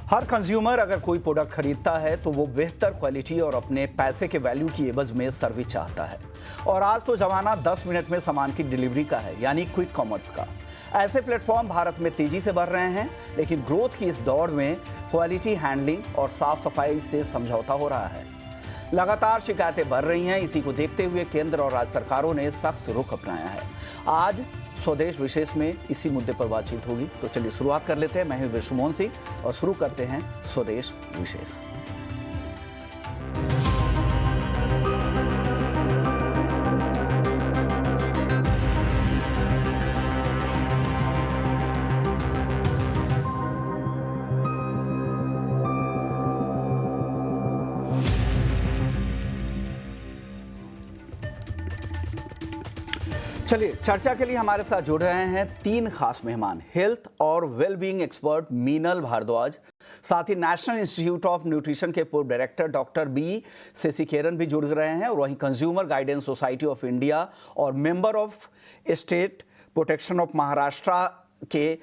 हर consumer अगर कोई product खरीदता है तो वो बेहतर क्वालिटी और अपने पैसे के वैल्यू की एवज में सर्विस चाहता है। और आज तो जमाना 10 मिनट में सामान की डिलीवरी का है, यानी क्विक कॉमर्स का। ऐसे प्लेटफॉर्म भारत में तेजी से बढ़ रहे हैं, लेकिन ग्रोथ की इस दौड़ में क्वालिटी हैंडलिंग और साफ सफाई से समझौता हो रहा है। लगातार शिकायतें बढ़ रही हैं। इसी को देखते हुए केंद्र और राज्य सरकारों ने सख्त रुख अपनाया है। आज स्वदेश विशेष में इसी मुद्दे पर बातचीत होगी। तो चलिए शुरुआत कर लेते हैं। मैं हूं विश्वमोहन सिंह और शुरू करते हैं स्वदेश विशेष। चलिए, चर्चा के लिए हमारे साथ जुड़ रहे हैं तीन खास मेहमान। हेल्थ और वेलबींग एक्सपर्ट मीनल भारद्वाज, साथ ही नेशनल इंस्टीट्यूट ऑफ न्यूट्रिशन के पूर्व डायरेक्टर डॉक्टर बी सेसिकेरन भी जुड़ रहे हैं, और वहीं consumer guidance society of India और member of state protection of Maharashtra के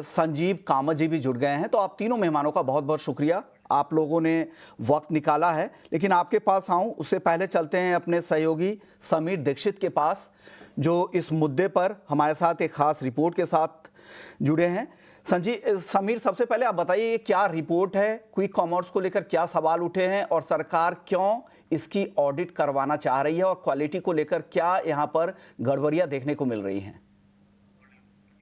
संजीव कामत जी भी जुड़ गए हैं। तो आप तीनों मेहमानों का बहुत बहुत शुक्रिया, आप लोगों ने वक्त निकाला है। लेकिन आपके पास आऊं उससे पहले चलते हैं अपने सहयोगी समीर दीक्षित के पास, जो इस मुद्दे पर हमारे साथ एक खास रिपोर्ट के साथ जुड़े हैं। समीर, सबसे पहले आप बताइए, ये क्या रिपोर्ट है? क्विक कॉमर्स को लेकर क्या सवाल उठे हैं और सरकार क्यों इसकी ऑडिट करवाना चाह रही है, और क्वालिटी को लेकर क्या यहाँ पर गड़बड़ियाँ देखने को मिल रही हैं?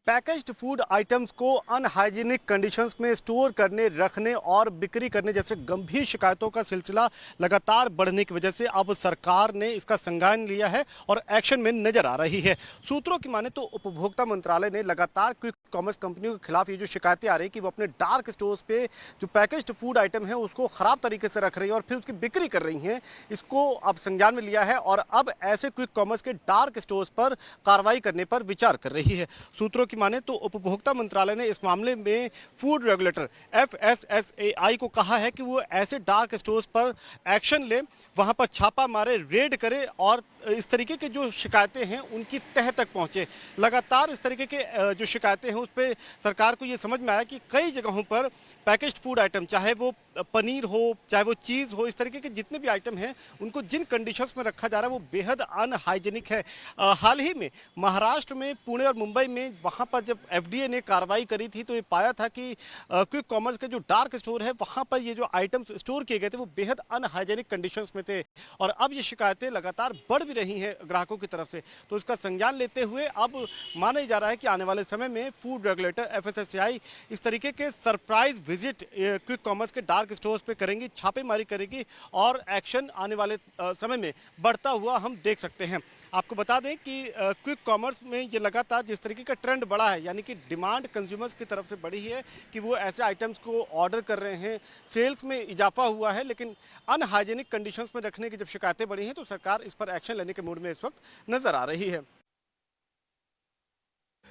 पैकेज्ड फूड आइटम्स को अनहाइजीनिक कंडीशंस में स्टोर करने, रखने और बिक्री करने जैसे गंभीर शिकायतों का सिलसिला लगातार बढ़ने की वजह से अब सरकार ने इसका संज्ञान लिया है और एक्शन में नजर आ रही है। सूत्रों की माने तो उपभोक्ता मंत्रालय ने लगातार क्विक कॉमर्स कंपनियों के खिलाफ ये जो शिकायतें आ रही कि वो अपने डार्क स्टोर्स पे जो पैकेज्ड फूड आइटम है उसको खराब तरीके से रख रही है और फिर उसकी बिक्री कर रही हैं, इसको अब संज्ञान में लिया है और अब ऐसे क्विक कॉमर्स के डार्क स्टोर्स पर कार्रवाई करने पर विचार कर रही है। सूत्रों की माने तो उपभोक्ता मंत्रालय ने इस मामले में फूड रेगुलेटर FSSAI को कहा है कि वो ऐसे डार्क स्टोर्स पर एक्शन ले, वहां पर छापा मारे, रेड करे और इस तरीके के जो शिकायतें हैं उनकी तह तक पहुंचे। लगातार इस तरीके के जो शिकायतें हैं उस पर सरकार को ये समझ में आया कि कई जगहों पर पैकेज्ड फूड आइटम, चाहे वो पनीर हो, चाहे वो चीज़ हो, इस तरीके के जितने भी आइटम हैं उनको जिन कंडीशंस में रखा जा रहा है वो बेहद अनहाइजीनिक है। हाल ही में महाराष्ट्र में, पुणे और मुंबई में, वहाँ पर जब FDA ने कार्रवाई करी थी तो ये पाया था कि क्विक कॉमर्स के जो डार्क स्टोर है वहाँ पर ये जो आइटम्स स्टोर किए गए थे वो बेहद अनहाइजीनिक कंडीशंस में थे। और अब ये शिकायतें लगातार बढ़ भी रही हैं ग्राहकों की तरफ से। तो इसका संज्ञान लेते हुए अब माना जा रहा है कि आने वाले समय में फूड रेगुलेटर FSSAI इस तरीके के सरप्राइज विजिट क्विक कॉमर्स के डार्क स्टोर्स पे करेंगी, छापेमारी करेगी और एक्शन आने वाले समय में बढ़ता हुआ हम देख सकते हैं। आपको बता दें कि क्विक कॉमर्स में ये लगातार जिस तरीके का ट्रेंड बढ़ा है, यानी कि डिमांड कंज्यूमर्स की तरफ से बढ़ी है कि वो ऐसे आइटम्स को ऑर्डर कर रहे हैं, सेल्स में इजाफा हुआ है, लेकिन अनहाइजीनिक कंडीशंस में रखने की जब शिकायतें बढ़ी हैं तो सरकार इस पर एक्शन लेने के मूड में इस वक्त नजर आ रही है।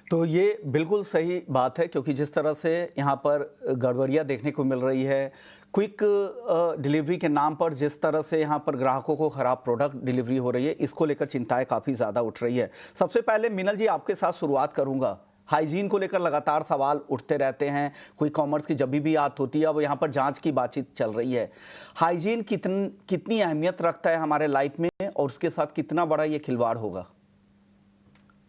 तो ये बिल्कुल सही बात है, क्योंकि जिस तरह से यहाँ पर गड़बड़ियाँ देखने को मिल रही है, क्विक डिलीवरी के नाम पर जिस तरह से यहाँ पर ग्राहकों को ख़राब प्रोडक्ट डिलीवरी हो रही है, इसको लेकर चिंताएं काफ़ी ज़्यादा उठ रही है। सबसे पहले मिनल जी, आपके साथ शुरुआत करूँगा। हाइजीन को लेकर लगातार सवाल उठते रहते हैं। क्विक कॉमर्स की जब भी बात होती है, अब यहाँ पर जांच की बातचीत चल रही है। हाइजीन कितनी अहमियत रखता है हमारे लाइफ में, और उसके साथ कितना बड़ा ये खिलवाड़ होगा?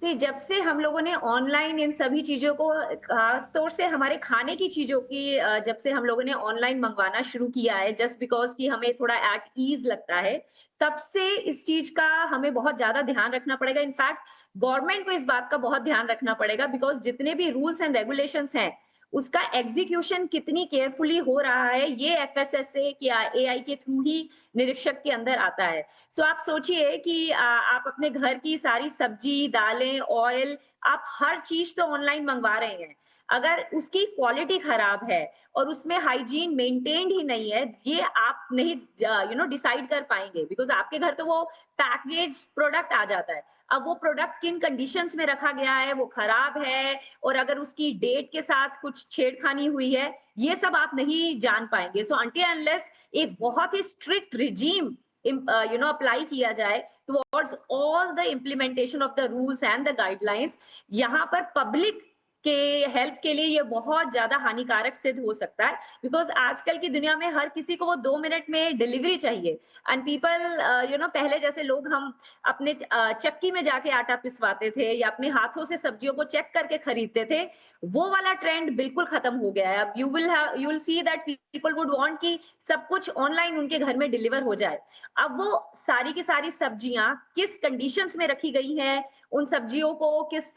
जब से हम लोगों ने ऑनलाइन इन सभी चीजों को, खास तौर से हमारे खाने की चीजों की, जब से हम लोगों ने ऑनलाइन मंगवाना शुरू किया है जस्ट बिकॉज कि हमें थोड़ा एट ईज लगता है, तब से इस चीज का हमें बहुत ज्यादा ध्यान रखना पड़ेगा। इनफैक्ट गवर्नमेंट को इस बात का बहुत ध्यान रखना पड़ेगा, बिकॉज जितने भी रूल्स एंड रेगुलेशंस हैं उसका एग्जीक्यूशन कितनी केयरफुली हो रहा है, ये FSSA या AI के थ्रू ही निरीक्षक के अंदर आता है। सो आप सोचिए कि आप अपने घर की सारी सब्जी, दालें, ऑयल, आप हर चीज तो ऑनलाइन मंगवा रहे हैं। अगर उसकी क्वालिटी खराब है और उसमें हाइजीन मेंटेन्ड ही नहीं है, ये आप नहीं डिसाइड कर पाएंगे, बिकॉज आपके घर तो वो पैकेज प्रोडक्ट आ जाता है। अब वो प्रोडक्ट किन कंडीशंस में रखा गया है, वो खराब है, और अगर उसकी डेट के साथ कुछ छेड़खानी हुई है, ये सब आप नहीं जान पाएंगे। सो अनटिल अनलेस एक बहुत ही स्ट्रिक्ट रिजीम अप्लाई किया जाए towards all the implementation of the rules and the guidelines, यहाँ पर पब्लिक के हेल्थ के लिए ये बहुत ज्यादा हानिकारक सिद्ध हो सकता है, बिकॉज आजकल की दुनिया में हर किसी को वो 2 मिनट में डिलीवरी चाहिए। एंड पीपल पहले जैसे लोग हम अपने चक्की में जाके आटा पिसवाते थे या अपने हाथों से सब्जियों को चेक करके खरीदते थे, वो वाला ट्रेंड बिल्कुल खत्म हो गया है। अब you will see that people would want कि सब कुछ ऑनलाइन उनके घर में डिलीवर हो जाए। अब वो सारी की सारी सब्जियां किस कंडीशंस में रखी गई हैं, उन सब्जियों को किस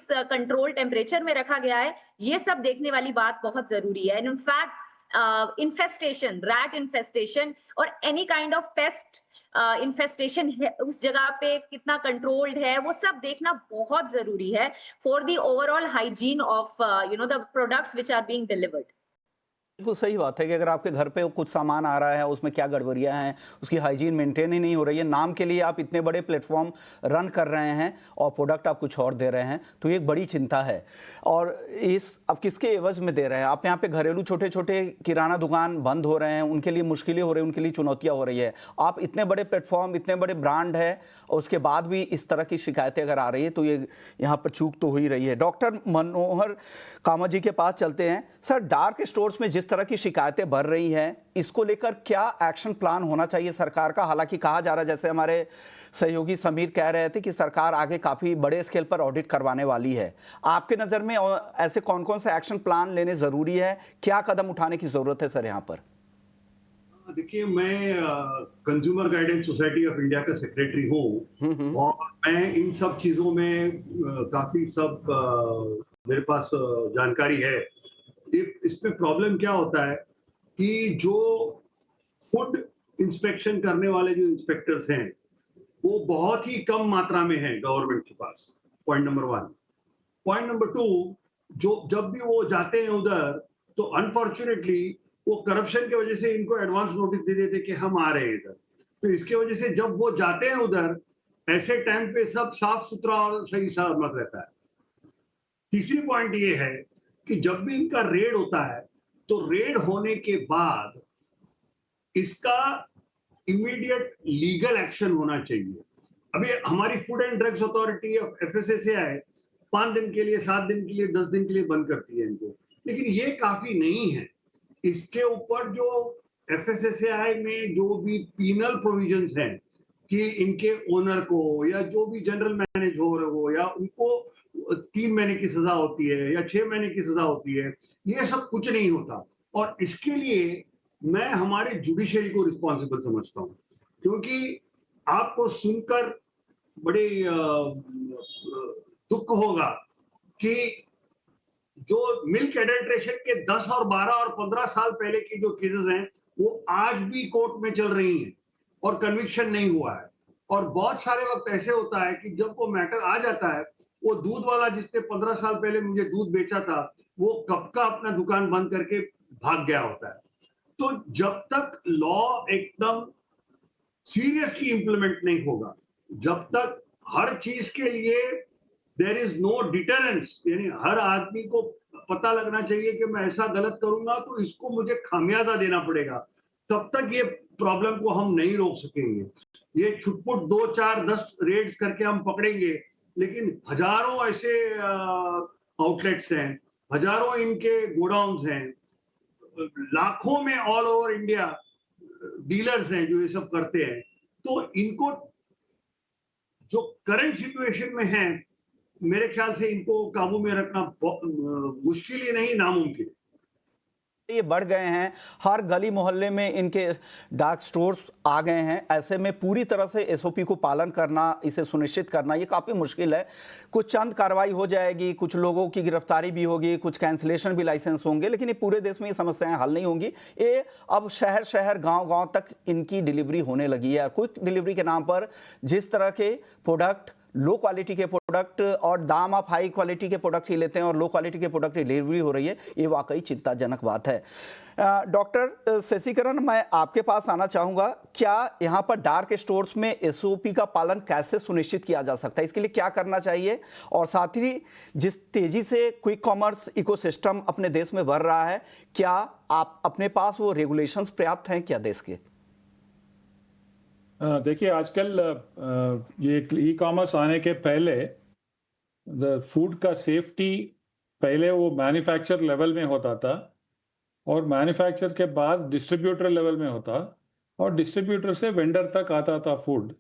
कंट्रोल टेम्परेचर में रखा गया है, ये सब देखने वाली बात बहुत जरूरी है। And in fact infestation, rat infestation और any kind of pest infestation उस जगह पे कितना कंट्रोल्ड है, वो सब देखना बहुत जरूरी है for the overall hygiene of the products which are being delivered. बिल्कुल सही बात है कि अगर आपके घर पे कुछ सामान आ रहा है, उसमें क्या गड़बड़ियाँ हैं, उसकी हाइजीन मेंटेन ही नहीं हो रही है, नाम के लिए आप इतने बड़े प्लेटफॉर्म रन कर रहे हैं और प्रोडक्ट आप कुछ और दे रहे हैं, तो ये एक बड़ी चिंता है। और इस अब किसके एवज में दे रहे हैं आप? यहाँ पे घरेलू छोटे छोटे किराना दुकान बंद हो रहे हैं, उनके लिए मुश्किलें हो रही हैं, उनके लिए चुनौतियाँ हो रही है। आप इतने बड़े प्लेटफॉर्म, इतने बड़े ब्रांड है और उसके बाद भी इस तरह की शिकायतें अगर आ रही है, तो ये यहाँ पर चूक तो हो ही रही है। डॉक्टर मनोहर कामत जी के पास चलते हैं। सर, डार्क स्टोर्स में जिस तरह की शिकायतें बढ़ रही हैं, इसको लेकर क्या एक्शन प्लान होना चाहिए सरकार का? हालांकि कहा जा रहा है, जैसे हमारे सहयोगी समीर कह रहे थे, कि सरकार आगे काफी बड़े स्केल पर ऑडिट करवाने वाली है। आपके नजर में ऐसे कौन कौन से एक्शन प्लान लेने जरूरी है? क्या कदम उठाने की जरूरत है सर यहाँ पर? देखिए, मैं consumer guidance society of India का सेक्रेटरी हूँ और मैं इन सब चीजों में काफी मेरे पास जानकारी है। इसमें प्रॉब्लम क्या होता है कि जो फूड इंस्पेक्शन करने वाले जो इंस्पेक्टर्स हैं, वो बहुत ही कम मात्रा में हैं गवर्नमेंट के पास। Point number 1। पॉइंट नंबर 2, जब भी वो जाते हैं उधर, तो अनफॉर्चुनेटली वो करप्शन की वजह से इनको एडवांस नोटिस दे देते कि हम आ रहे हैं इधर। तो इसकी वजह से जब वो जाते हैं उधर, ऐसे टाइम पे सब साफ सुथरा और सही सलामत रहता है। तीसरी पॉइंट ये है कि जब भी इनका रेड होता है, तो रेड होने के बाद इसका इमीडिएट लीगल एक्शन होना चाहिए। अभी हमारी food and drugs authority of FSSAI 5 दिन के लिए, 7 दिन के लिए, 10 दिन के लिए बंद करती है इनको, लेकिन ये काफी नहीं है। इसके ऊपर जो FSSAI में जो भी पीनल प्रोविजंस हैं कि इनके ओनर को या जो भी जनरल मैनेजर हो या उनको 3 महीने की सजा होती है या 6 महीने की सजा होती है, ये सब कुछ नहीं होता। और इसके लिए मैं हमारे जुडिशरी को रिस्पॉन्सिबल समझता हूँ, क्योंकि आपको सुनकर बड़े दुख होगा कि जो मिल्क एडल्ट्रेशन के 10 और 12 और 15 साल पहले की जो केसेस हैं, वो आज भी कोर्ट में चल रही हैं और कन्विक्शन नहीं हुआ है। और बहुत सारे वक्त ऐसे होता है कि जब वो मैटर आ जाता है, वो दूध वाला जिसने 15 साल पहले मुझे दूध बेचा था, वो कब का अपना दुकान बंद करके भाग गया होता है। तो जब तक लॉ एकदम सीरियसली इंप्लीमेंट नहीं होगा, जब तक हर चीज के लिए देयर इज नो डिटरेंस, यानी हर आदमी को पता लगना चाहिए कि मैं ऐसा गलत करूंगा तो इसको मुझे खामियाजा देना पड़ेगा, तब तक ये प्रॉब्लम को हम नहीं रोक सकेंगे। ये छुटपुट 2, 4, 10 रेड्स करके हम पकड़ेंगे, लेकिन हजारों ऐसे आउटलेट्स हैं, हजारों इनके गोडाउन्स हैं, लाखों में ऑल ओवर इंडिया डीलर्स हैं जो ये सब करते हैं। तो इनको जो करंट सिचुएशन में है, मेरे ख्याल से इनको काबू में रखना मुश्किल ही नहीं, नामुमकिन। ये बढ़ गए हैं, हर गली मोहल्ले में इनके डार्क स्टोर्स आ गए हैं। ऐसे में पूरी तरह से SOP को पालन करना, इसे सुनिश्चित करना, ये काफ़ी मुश्किल है। कुछ चंद कार्रवाई हो जाएगी, कुछ लोगों की गिरफ्तारी भी होगी, कुछ कैंसिलेशन भी लाइसेंस होंगे, लेकिन ये पूरे देश में ये समस्याएं हल नहीं होंगी। ये अब शहर शहर, गांव गांव तक इनकी डिलीवरी होने लगी है। क्विक डिलीवरी के नाम पर जिस तरह के प्रोडक्ट, लो क्वालिटी के प्रोडक्ट और दाम आप हाई क्वालिटी के प्रोडक्ट ही लेते हैं और लो क्वालिटी के प्रोडक्ट की डिलीवरी हो रही है, ये वाकई चिंताजनक बात है। डॉक्टर शशिकरण, मैं आपके पास आना चाहूँगा। क्या यहाँ पर डार्क स्टोर्स में SOP का पालन कैसे सुनिश्चित किया जा सकता है? इसके लिए क्या करना चाहिए? और साथ ही जिस तेज़ी से क्विक कॉमर्स इकोसिस्टम अपने देश में बढ़ रहा है, क्या आप अपने पास वो रेगुलेशंस पर्याप्त हैं क्या देश के? देखिए, आजकल ये ई कॉमर्स आने के पहले फूड का सेफ्टी पहले वो मैन्युफैक्चर लेवल में होता था और मैन्युफैक्चर के बाद डिस्ट्रीब्यूटर लेवल में होता और डिस्ट्रीब्यूटर से वेंडर तक आता था फूड।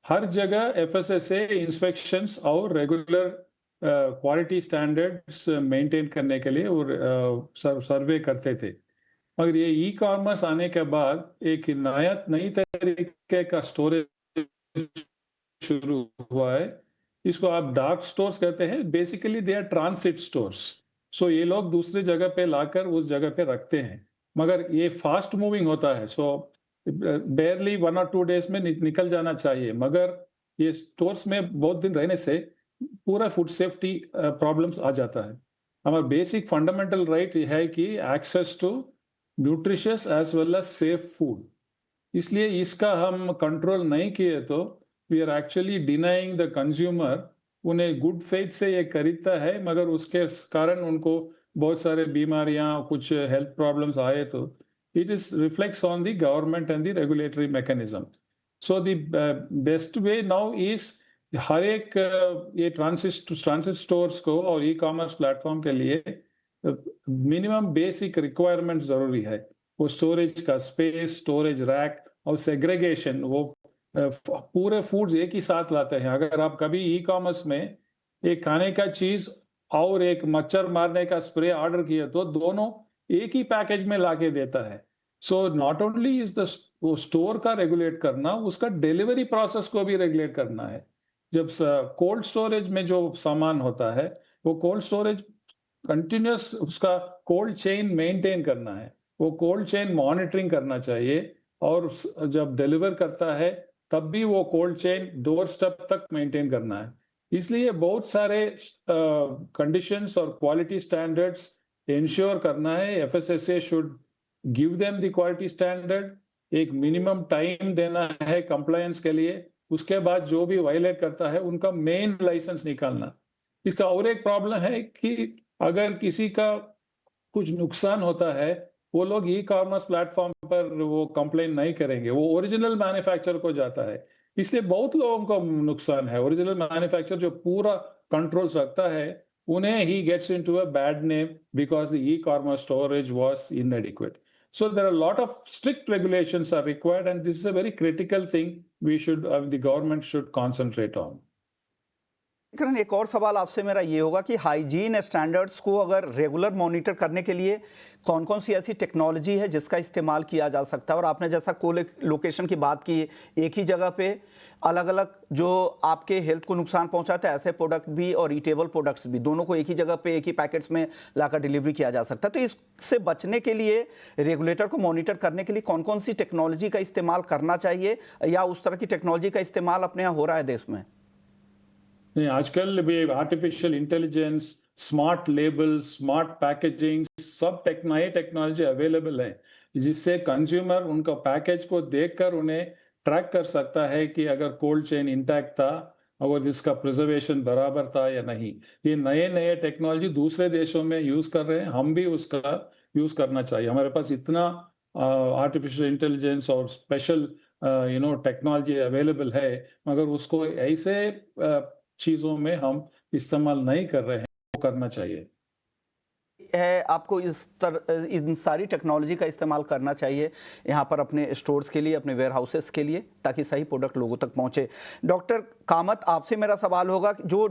हर जगह एफएसएसए इंस्पेक्शंस और रेगुलर क्वालिटी स्टैंडर्ड्स मेंटेन करने के लिए और सर्वे करते थे। मगर ये ई कॉमर्स आने के बाद एक नई तरीके का स्टोरेज शुरू हुआ है। इसको आप डार्क स्टोर्स कहते हैं। Basically they are transit stores. So ये लोग दूसरी जगह पे लाकर उस जगह पे रखते हैं, मगर ये फास्ट मूविंग होता है। सो बेयरली 1 और 2 डेज में निकल जाना चाहिए, मगर ये स्टोर्स में बहुत दिन रहने से पूरा फूड सेफ्टी प्रॉब्लम्स आ जाता है। हमारा बेसिक फंडामेंटल राइट है कि access to nutritious as well as safe food. इसलिए इसका हम कंट्रोल नहीं किए तो we are actually denying the consumer. उन्हें गुड फेथ से ये खरीदता है, मगर उसके कारण उनको बहुत सारे बीमारियां, कुछ हेल्थ प्रॉब्लम्स आए तो it is reflects on the government and the regulatory mechanism. So the best way now is हर एक ये ट्रांसिट स्टोर्स को और ई कॉमर्स प्लेटफॉर्म के लिए मिनिमम बेसिक रिक्वायरमेंट जरूरी है। वो स्टोरेज का स्पेस, स्टोरेज रैक और सेग्रीगेशन, वो पूरे फूड्स एक ही साथ लाते हैं। अगर आप कभी ई कॉमर्स में एक खाने का चीज और एक मच्छर मारने का स्प्रे ऑर्डर किए तो दोनों एक ही पैकेज में लाके देता है। So not only is the store का रेगुलेट करना, उसका डिलीवरी प्रोसेस को भी रेगुलेट करना है। जब कोल्ड स्टोरेज में जो सामान होता है, वो कोल्ड स्टोरेज कंटिन्यूस उसका कोल्ड चेन मेंटेन करना है, वो कोल्ड चेन मॉनिटरिंग करना चाहिए। और जब डिलीवर करता है तब भी वो कोल्ड चेन डोर स्टेप तक मेंटेन करना है। इसलिए बहुत सारे कंडीशंस और क्वालिटी स्टैंडर्ड्स इंश्योर करना है। FSSA should give them the quality standard. एक मिनिमम टाइम देना है कंप्लायंस के लिए। उसके बाद जो भी वायलेट करता है उनका मेन लाइसेंस निकालना। इसका और एक प्रॉब्लम है कि अगर किसी का कुछ नुकसान होता है, वो लोग ई कॉमर्स प्लेटफॉर्म पर वो कंप्लेन नहीं करेंगे, वो ओरिजिनल मैन्युफैक्चरर को जाता है। इसलिए बहुत लोगों को नुकसान है। ओरिजिनल मैन्युफैक्चरर जो पूरा कंट्रोल्स रखता है, उन्हें ही gets into a bad name because the e commerce storage was inadequate. So there are a lot of strict regulations are required, and this is a very critical thing we should, the government should concentrate on. करण, एक और सवाल आपसे मेरा ये होगा कि hygiene standards को अगर रेगुलर मॉनिटर करने के लिए कौन कौन सी ऐसी टेक्नोलॉजी है जिसका इस्तेमाल किया जा सकता है? और आपने जैसा को लोकेशन की बात की, एक ही जगह पे अलग अलग जो आपके हेल्थ को नुकसान पहुंचाते हैं ऐसे प्रोडक्ट भी और ईटेबल प्रोडक्ट्स भी, दोनों को एक ही जगह पे एक ही पैकेट्स में लाकर डिलीवरी किया जा सकता है। तो इससे बचने के लिए रेगुलेटर को मॉनिटर करने के लिए कौन कौन सी टेक्नोलॉजी का इस्तेमाल करना चाहिए, या उस तरह की टेक्नोलॉजी का इस्तेमाल अपने यहाँ हो रहा है देश में? नहीं, आजकल भी artificial intelligence, smart label, smart packaging, सब नई टेक्नोलॉजी अवेलेबल है, जिससे कंज्यूमर उनका पैकेज को देखकर उन्हें ट्रैक कर सकता है कि अगर कोल्ड चेन इंटैक्ट था और इसका प्रिजर्वेशन बराबर था या नहीं। ये नए टेक्नोलॉजी दूसरे देशों में यूज कर रहे हैं, हम भी उसका यूज करना चाहिए। हमारे पास इतना आर्टिफिशियल इंटेलिजेंस और स्पेशल टेक्नोलॉजी अवेलेबल है, मगर उसको ऐसे चीजों में हम इस्तेमाल नहीं कर रहे हैं, वो करना चाहिए। है आपको इन सारी टेक्नोलॉजी का इस्तेमाल करना चाहिए यहाँ पर अपने स्टोर्स के लिए, अपने वेयर हाउसेस के लिए, ताकि सही प्रोडक्ट लोगों तक पहुँचे। डॉक्टर कामत, आपसे मेरा सवाल होगा कि जो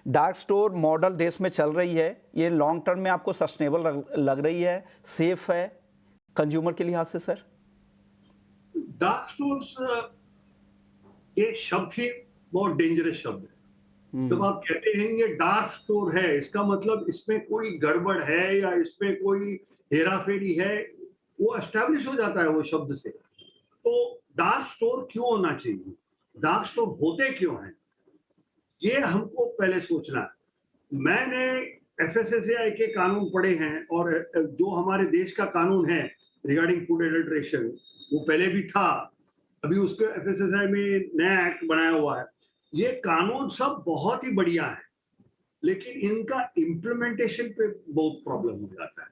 डार्क स्टोर मॉडल देश में चल रही है, ये लॉन्ग टर्म में आपको सस्टेनेबल लग रही है, सेफ है कंज्यूमर के लिहाज से? सर, डार्क स्टोर्स ये शब्द ही बहुत डेंजरस शब्द है। जब आप कहते हैं ये डार्क स्टोर है, इसका मतलब इसमें कोई गड़बड़ है या इसमें कोई हेराफेरी है, वो एस्टैब्लिश हो जाता है वो शब्द से। तो डार्क स्टोर क्यों होना चाहिए, डार्क स्टोर होते क्यों हैं, ये हमको पहले सोचना है। मैंने एफएसएसएआई के कानून पढ़े हैं, और जो हमारे देश का कानून है रिगार्डिंग फूड एडल्ट्रेशन, वो पहले भी था, अभी उसके एफएसएसएआई में नया एक्ट बनाया हुआ है। ये कानून सब बहुत ही बढ़िया है, लेकिन इनका इम्प्लीमेंटेशन पे बहुत प्रॉब्लम हो जाता है।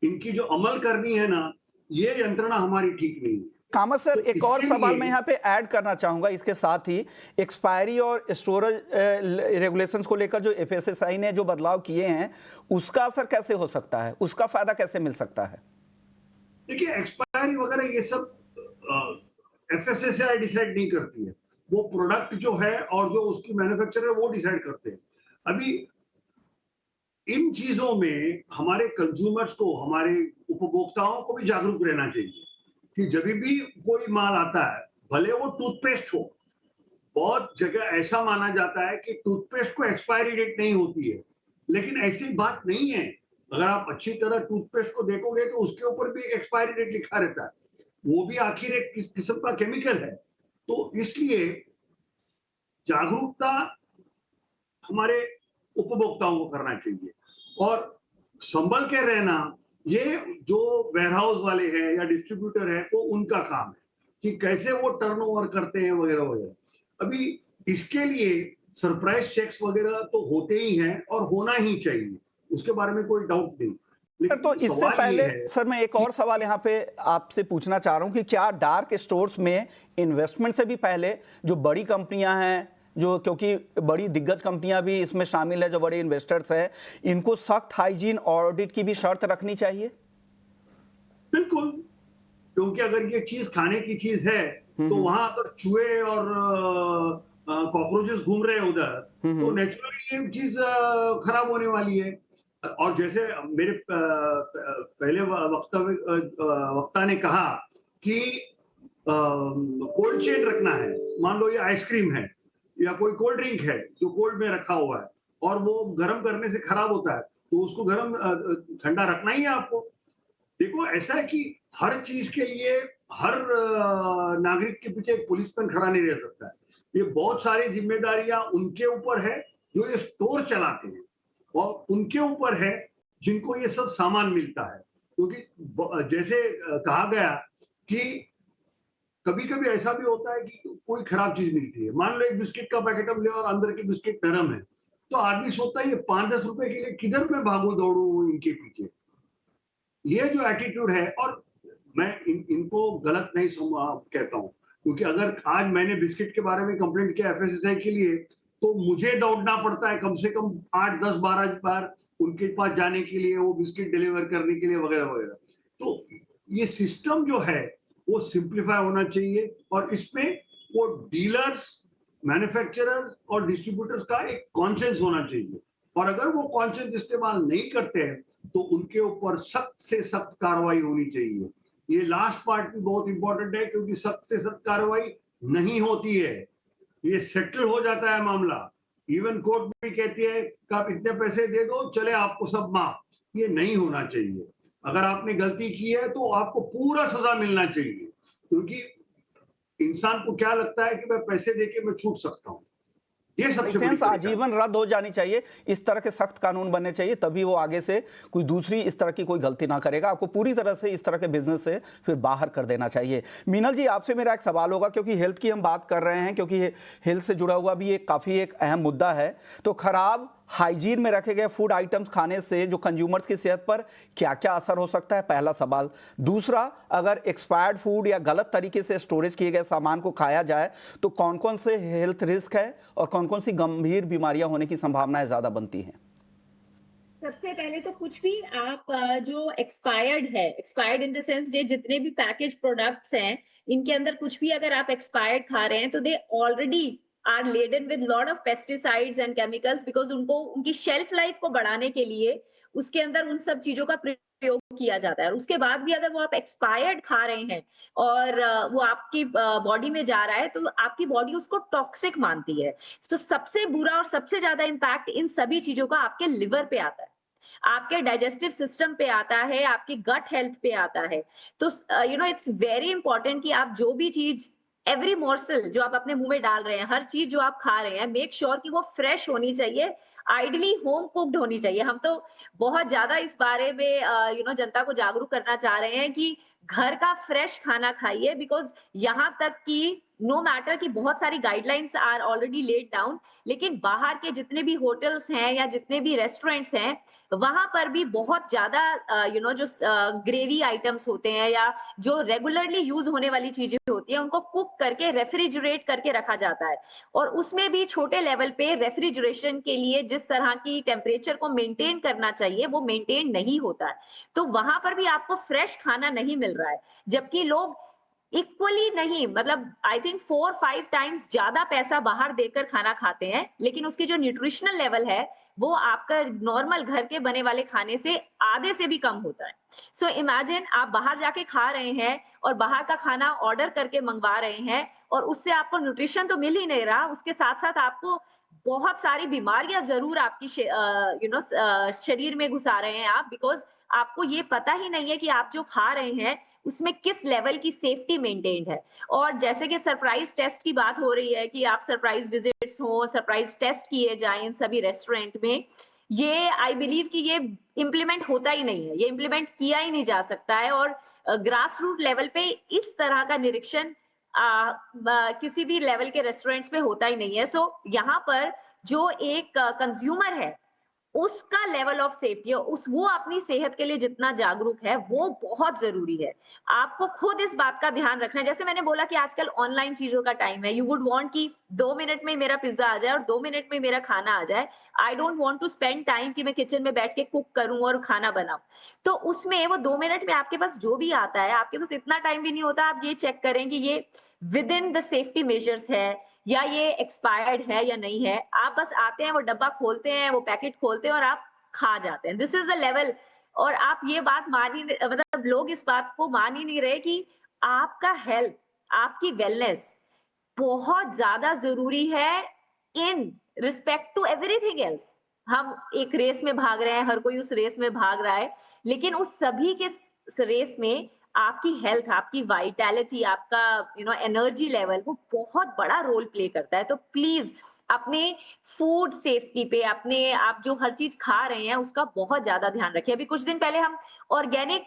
इनकी जो अमल करनी है ना, ये यंत्रणा हमारी ठीक नहीं है। कामत सर, तो एक और इसके सवाल लिए मैं यहाँ पे ऐड करना चाहूंगा इसके साथ ही, एक्सपायरी और स्टोरेज रेगुलेशंस को लेकर जो एफएसएसआई ने जो बदलाव किए हैं, उसका असर कैसे हो सकता है, उसका फायदा कैसे मिल सकता है? देखिए, एक्सपायरी वगैरह ये सब एफएसएसआई डिसाइड नहीं करती है। वो प्रोडक्ट जो है और जो उसकी मैन्युफैक्चरर है वो डिसाइड करते हैं। अभी इन चीजों में हमारे कंज्यूमर्स को, हमारे उपभोक्ताओं को भी जागरूक रहना चाहिए कि जब भी कोई माल आता है, भले वो टूथपेस्ट हो, बहुत जगह ऐसा माना जाता है कि टूथपेस्ट को एक्सपायरी डेट नहीं होती है, लेकिन ऐसी बात नहीं है। अगर आप अच्छी तरह टूथपेस्ट को देखोगे तो उसके ऊपर भी एक एक्सपायरी डेट लिखा रहता है, वो भी आखिर एक किस्म का केमिकल है। तो इसलिए जागरूकता हमारे उपभोक्ताओं को करना चाहिए और संभल के रहना, ये जो वेयरहाउस वाले हैं या डिस्ट्रीब्यूटर है वो उनका काम है कि कैसे वो टर्नओवर करते हैं वगैरह वगैरह। अभी इसके लिए सरप्राइज चेक्स वगैरह तो होते ही हैं और होना ही चाहिए, उसके बारे में कोई डाउट नहीं। सर, तो लेकिन इससे सवाल ये पहले है सर मैं एक और सवाल यहाँ पे आपसे पूछना चाह रहा हूँ कि क्या डार्क स्टोर्स में इन्वेस्टमेंट से भी पहले जो बड़ी कंपनियां हैं, जो क्योंकि बड़ी दिग्गज कंपनियां भी इसमें शामिल है, जो बड़े इन्वेस्टर्स हैं, इनको सख्त हाइजीन ऑडिट की भी शर्त रखनी चाहिए? बिल्कुल, क्योंकि अगर ये चीज खाने की चीज है तो वहां अगर चूहे और कॉकरोचेस घूम रहे हैं उधर, तो नेचुरली ये चीज खराब होने वाली है। और जैसे मेरे पहले वक्ता ने कहा कि कोल्ड चेन रखना है, मान लो ये आइसक्रीम है या कोई कोल्ड ड्रिंक है जो कोल्ड में रखा हुआ है और वो गर्म करने से खराब होता है, तो उसको गर्म ठंडा रखना ही है आपको। देखो, ऐसा है कि हर चीज के लिए हर नागरिक के पीछे एक पुलिसमैन खड़ा नहीं रह सकता है। ये बहुत सारी जिम्मेदारियां उनके ऊपर है जो ये स्टोर चलाते हैं और उनके ऊपर है जिनको ये सब सामान मिलता है। क्योंकि जैसे कहा गया कि कभी कभी ऐसा भी होता है कि कोई खराब चीज मिलती है, मान लो एक बिस्किट का पैकेट हम ले और अंदर की बिस्किट नरम है, तो आदमी सोचता है ये 5-10 रुपए के लिए किधर मैं भागू दौड़ू इनके पीछे। ये जो एटीट्यूड है, और मैं इनको गलत नहीं कहता हूं, क्योंकि अगर आज मैंने बिस्किट के बारे में कंप्लेंट किया एफएसएसआई के लिए, तो मुझे दौड़ना पड़ता है कम से कम 8-10-12 बार उनके पास जाने के लिए, वो बिस्किट डिलीवर करने के लिए वगैरह वगैरह। तो ये सिस्टम जो है वो सिंप्लीफाई होना चाहिए और इसमें वो डीलर्स, मैन्युफैक्चरर्स और डिस्ट्रीब्यूटर्स का एक कॉन्शियस होना चाहिए, और अगर वो कॉन्शियस इस्तेमाल नहीं करते हैं तो उनके ऊपर सख्त से सख्त कार्रवाई होनी चाहिए। ये लास्ट पार्ट भी बहुत इंपॉर्टेंट है, क्योंकि सख्त से सख्त कार्रवाई नहीं होती है, ये सेटल हो जाता है मामला। इवन कोर्ट भी कहती है कि आप इतने पैसे दे दो, चले आपको सब माफ। ये नहीं होना चाहिए। अगर आपने गलती की है तो आपको पूरा सजा मिलना चाहिए, क्योंकि इंसान को क्या लगता है कि मैं पैसे देके मैं छूट सकता हूं। ये सबसे बड़ी लाइसेंस परेशानी। आजीवन रद्द हो जानी चाहिए, इस तरह के सख्त कानून बनने चाहिए, तभी वो आगे से कोई दूसरी इस तरह की कोई गलती ना करेगा। आपको पूरी तरह से इस तरह के बिजनेस से फिर बाहर कर देना चाहिए। मीनल जी, आपसे मेरा एक सवाल होगा, क्योंकि हेल्थ की हम बात कर रहे हैं, क्योंकि हेल्थ से जुड़ा हुआ भी एक काफ़ी एक अहम मुद्दा है। तो खराब हाइजीन में रखे गए फूड आइटम्स खाने से जो कंज्यूमर्स की सेहत पर क्या क्या असर हो सकता है, पहला सवाल। दूसरा, अगर एक्सपायर्ड फूड या गलत तरीके से स्टोरेज किए गए सामान को खाया जाए तो कौन कौन से हेल्थ रिस्क है और कौन कौन सी गंभीर बीमारियां होने की संभावनाएं ज्यादा बनती हैं? सबसे पहले तो कुछ भी आप जो एक्सपायर्ड इन द सेंस, ये जितने भी पैकेज प्रोडक्ट्स हैं, इनके अंदर कुछ भी अगर आप एक्सपायर्ड खा रहे हैं तो they already are laden with lot of pesticides and chemicals, because उनको उनकी शेल्फ लाइफ को बढ़ाने के लिए उसके अंदर उन सब चीजों का प्रयोग किया जाता है। और उसके बाद भी अगर वो आप एक्सपायर्ड खा रहे हैं और वो आपकी बॉडी में जा रहा है, तो आपकी बॉडी उसको टॉक्सिक मानती है। तो सबसे बुरा और सबसे ज्यादा इम्पैक्ट इन सभी चीजों का आपके लिवर पे आता है, आपके डाइजेस्टिव सिस्टम पे आता है, आपकी गट हेल्थ पे आता है। तो इट्स वेरी इंपॉर्टेंट कि आप जो भी चीज, एवरी मोर्सल जो आप अपने मुंह में डाल रहे हैं, हर चीज जो आप खा रहे हैं, मेक श्योर कि वो फ्रेश होनी चाहिए, आइडली होम कुक्ड होनी चाहिए। हम तो बहुत ज्यादा इस बारे में जनता को जागरूक करना चाह रहे हैं कि घर का फ्रेश खाना खाइए, बिकॉज यहाँ तक कि नो मैटर कि बहुत सारी guidelines are already laid down, लेकिन बाहर के जितने भी होटल्स हैं या जितने भी रेस्टोरेंट्स हैं, वहां पर भी बहुत ज्यादा जो ग्रेवी आइटम्स होते हैं या जो रेगुलरली यूज होने वाली चीजें होती है, उनको कुक करके रेफ्रिजरेट करके रखा जाता है। और उसमें भी छोटे लेवल पे रेफ्रिजरेशन के लिए जिस तरह की टेम्परेचर को मेंटेन करना चाहिए वो मेंटेन नहीं होता है, तो वहां पर भी आपको फ्रेश खाना नहीं मिल रहा है। जबकि लोग इक्वली नहीं, मतलब आई थिंक 4-5 टाइम्स ज्यादा पैसा बाहर देकर खाना खाते हैं, लेकिन उसकी जो न्यूट्रिशनल लेवल है वो आपका नॉर्मल घर के बने वाले खाने से आधे से भी कम होता है। सो इमेजिन आप बाहर जाके खा रहे हैं और बाहर का खाना ऑर्डर करके मंगवा रहे हैं, और उससे आपको न्यूट्रिशन तो मिल ही नहीं रहा, उसके साथ साथ आपको बहुत सारी बीमारियां जरूर आपकी शरीर में घुसा रहे हैं आप, बिकॉज आपको ये पता ही नहीं है कि आप जो खा रहे हैं उसमें किस लेवल की सेफ्टी मेंटेन्ड है। और जैसे कि सरप्राइज टेस्ट की बात हो रही है कि आप सरप्राइज विजिट्स हो, सरप्राइज टेस्ट किए जाएं इन सभी रेस्टोरेंट में, ये आई बिलीव कि ये इम्प्लीमेंट होता ही नहीं है, ये इम्प्लीमेंट किया ही नहीं जा सकता है। और ग्रास रूट लेवल पे इस तरह का निरीक्षण किसी भी लेवल के रेस्टोरेंट्स में होता ही नहीं है। सो यहाँ पर जो एक कंज्यूमर है उसका लेवल ऑफ सेफ्टी, वो अपनी सेहत के लिए जितना जागरूक है वो बहुत जरूरी है। आपको खुद इस बात का ध्यान रखना है। जैसे मैंने बोला कि आजकल ऑनलाइन चीजों का टाइम है, यू वुड वांट कि 2 मिनट में मेरा पिज्जा आ जाए और 2 मिनट में मेरा खाना आ जाए। I don't want to spend time कि मैं किचन में बैठ के कुक करूं और खाना बनाऊं। तो उसमें वो 2 मिनट में आपके पास जो भी आता है, आपके पास इतना टाइम भी नहीं होता। आप ये चेक करें कि ये with in the safety measures है या ये एक्सपायर्ड है या नहीं है। आप बस आते हैं, वो डब्बा खोलते हैं, वो पैकेट खोलते हैं और आप खा जाते हैं। This is the level. और आप ये बात मान ही मतलब लोग इस बात को मान ही नहीं रहे कि आपका हेल्थ, आपकी वेलनेस बहुत ज्यादा जरूरी है in respect to everything else. हम एक रेस में भाग रहे हैं, हर कोई उस रेस में भाग रहा है, लेकिन उस सभी के रेस में आपकी हेल्थ, आपकी वाइटैलिटी, आपका एनर्जी लेवल वो बहुत बड़ा रोल प्ले करता है। तो प्लीज अपने फूड सेफ्टी पे, अपने आप जो हर चीज खा रहे हैं उसका बहुत ज्यादा ध्यान रखें। अभी कुछ दिन पहले हम ऑर्गेनिक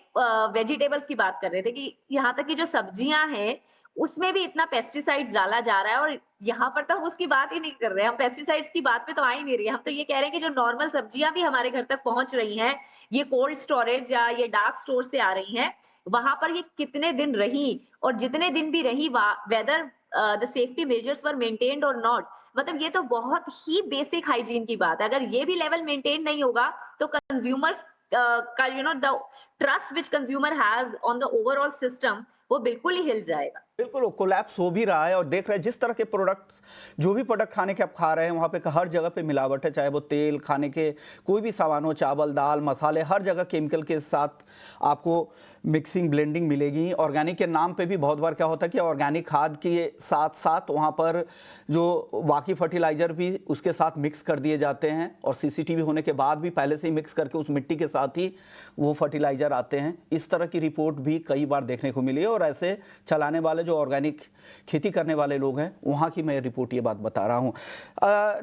वेजिटेबल्स की बात कर रहे थे कि यहाँ तक कि जो सब्जियां हैं उसमें भी इतना पेस्टिसाइड्स डाला जा रहा है, और यहाँ पर तो हम उसकी बात ही नहीं कर रहे हैं, हम पेस्टिसाइड्स की बात पे तो आ ही नहीं रही है। हम तो ये कह रहे हैं कि जो नॉर्मल सब्जियां भी हमारे घर तक पहुंच रही हैं, ये कोल्ड स्टोरेज या ये डार्क स्टोर से आ रही हैं, वहां पर ये कितने दिन रही और जितने दिन भी रही, whether the safety measures were maintained और नॉट, मतलब ये तो बहुत ही बेसिक हाइजीन की बात है। अगर ये भी लेवल मेंटेन नहीं होगा तो कंज्यूमर्स का the trust which consumer has on the overall system वो बिल्कुल ही हिल जाएगा। बिल्कुल कोलैप्स हो भी रहा है। और देख रहे हैं जिस तरह के प्रोडक्ट, जो भी प्रोडक्ट खाने के आप खा रहे हैं वहाँ पे हर जगह पे मिलावट है, चाहे वो तेल, खाने के कोई भी सामान हो, चावल, दाल, मसाले, हर जगह केमिकल के साथ आपको मिक्सिंग, ब्लेंडिंग मिलेगी। ऑर्गेनिक के नाम पे भी बहुत बार क्या होता है कि ऑर्गेनिक खाद के साथ साथ वहाँ पर जो बाकी फर्टिलाइजर भी उसके साथ मिक्स कर दिए जाते हैं, और सीसीटीवी होने के बाद भी पहले से ही मिक्स करके उस मिट्टी के साथ ही वो फर्टिलाइजर आते हैं। इस तरह की रिपोर्ट भी कई बार देखने को मिली है। और ऐसे चलाने वाले जो ऑर्गेनिक खेती करने वाले लोग हैं वहाँ की मैं रिपोर्ट ये बात बता रहा हूँ।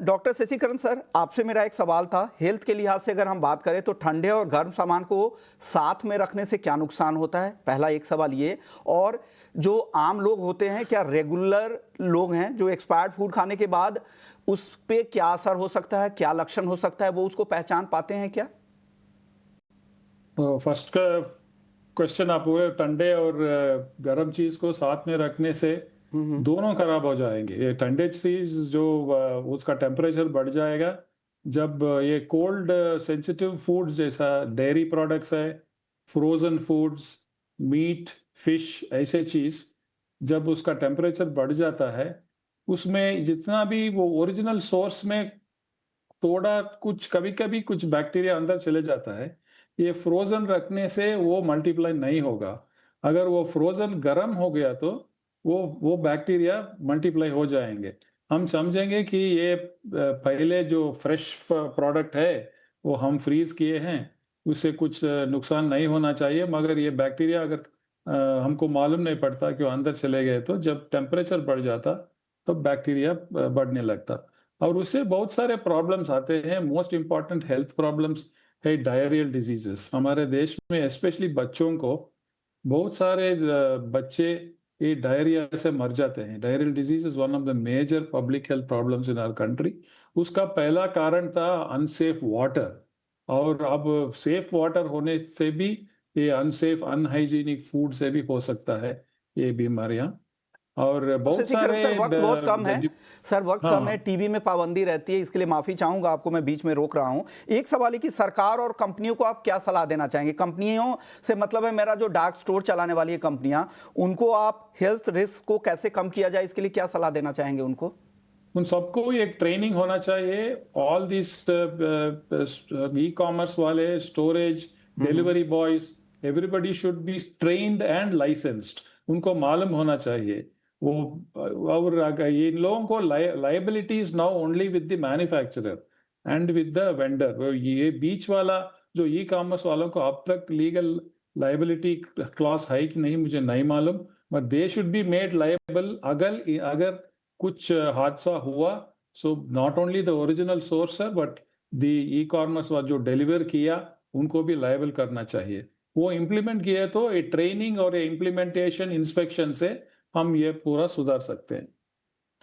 डॉक्टर शशिकरण सर, आपसे मेरा एक सवाल था, हेल्थ के लिहाज से अगर हम बात करें तो ठंडे और गर्म सामान को साथ में रखने से क्या नुकसान होता है? पहला एक सवाल ये। और जो आम लोग होते हैं, क्या रेगुलर लोग हैं जो एक्सपायर्ड फूड खाने के बाद उस पे क्या असर हो सकता है, क्या लक्षण हो सकता है, वो उसको पहचान पाते हैं क्या? फर्स्ट का क्वेश्चन आप हुए, ठंडे और गर्म चीज को साथ में रखने से दोनों खराब हो जाएंगे। ये ठंडे चीज जो उसका टेम्परेचर बढ़ जाएगा, जब ये कोल्ड सेंसिटिव फूड्स जैसा डेयरी प्रोडक्ट्स है, फ्रोजन फूड्स, मीट, फिश, ऐसे चीज जब उसका टेम्परेचर बढ़ जाता है, उसमें जितना भी वो ओरिजिनल सोर्स में थोड़ा कुछ कभी कभी कुछ बैक्टीरिया अंदर चले जाता है, ये फ्रोजन रखने से वो मल्टीप्लाई नहीं होगा। अगर वो फ्रोजन गर्म हो गया तो वो बैक्टीरिया मल्टीप्लाई हो जाएंगे। हम समझेंगे कि ये पहले जो फ्रेश प्रोडक्ट है वो हम फ्रीज किए हैं, उससे कुछ नुकसान नहीं होना चाहिए, मगर ये बैक्टीरिया अगर हमको मालूम नहीं पड़ता कि वो अंदर चले गए, तो जब टेम्परेचर बढ़ जाता तो बैक्टीरिया बढ़ने लगता। और उससे बहुत सारे प्रॉब्लम्स आते हैं। मोस्ट इम्पॉर्टेंट हेल्थ प्रॉब्लम्स है डायरियल डिजीजेस। हमारे देश में स्पेशली बच्चों को बहुत सारे बच्चे ये डायरिया से मर जाते हैं। Diarrhoeal disease is one of the major public health problems in our country. उसका पहला कारण था अनसेफ वाटर, और अब सेफ वाटर होने से भी ये अनसेफ अनहाइजीनिक फूड से भी हो सकता है ये बीमारियां। और बहुत सारे सर वक्त बहुत कम है, सर वक्त हाँ, कम है, टीवी में पाबंदी रहती है, इसके लिए माफी चाहूंगा, आपको मैं बीच में रोक रहा हूं। एक सवाल है कि सरकार और कंपनियों को आप क्या सलाह देना चाहेंगे? कंपनियों से मतलब है मेरा जो डार्क स्टोर चलाने वाली है कंपनियां, उनको आप हेल्थ रिस्क को कैसे कम किया जाए, इसके लिए क्या सलाह देना चाहेंगे उनको? उन सबको एक ट्रेनिंग होना चाहिए। ऑल दिस ई कॉमर्स वाले, storage, delivery boys, everybody should be trained and licensed. उनको मालूम होना चाहिए वो। और इन लोगों को liability is now only with the manufacturer and with the vendor. ये बीच वाला जो ई कॉमर्स वालों को अब तक लीगल लाइबिलिटी क्लॉज है कि नहीं मुझे नहीं मालूम, but they should be made liable अगर कुछ हादसा हुआ। So not only the original sorcerer but the e commerce जो डिलीवर किया उनको भी लायबल करना चाहिए। वो इम्प्लीमेंट किया तो ये ट्रेनिंग और इम्प्लीमेंटेशन इंस्पेक्शन से हम ये पूरा सुधार सकते हैं।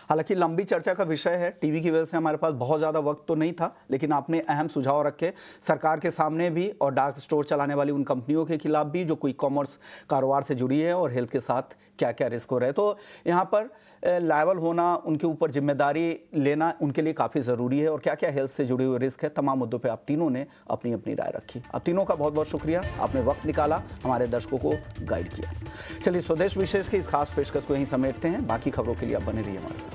हालांकि लंबी चर्चा का विषय है, टीवी की वजह से हमारे पास बहुत ज़्यादा वक्त तो नहीं था, लेकिन आपने अहम सुझाव रखे सरकार के सामने भी और डार्क स्टोर चलाने वाली उन कंपनियों के खिलाफ भी जो कोई कॉमर्स कारोबार से जुड़ी है, और हेल्थ के साथ क्या क्या रिस्क हो रहे हैं। तो यहाँ पर लायबल होना, उनके ऊपर जिम्मेदारी लेना उनके लिए काफ़ी ज़रूरी है, और क्या क्या हेल्थ से जुड़े हुए रिस्क है, तमाम मुद्दों पर आप तीनों ने अपनी अपनी राय रखी। आप तीनों का बहुत बहुत शुक्रिया, आपने वक्त निकाला, हमारे दर्शकों को गाइड किया। चलिए स्वदेश विशेष की इस खास पेशकश को यहीं समेटते हैं। बाकी खबरों के लिए आप बने रहिए हमारे साथ।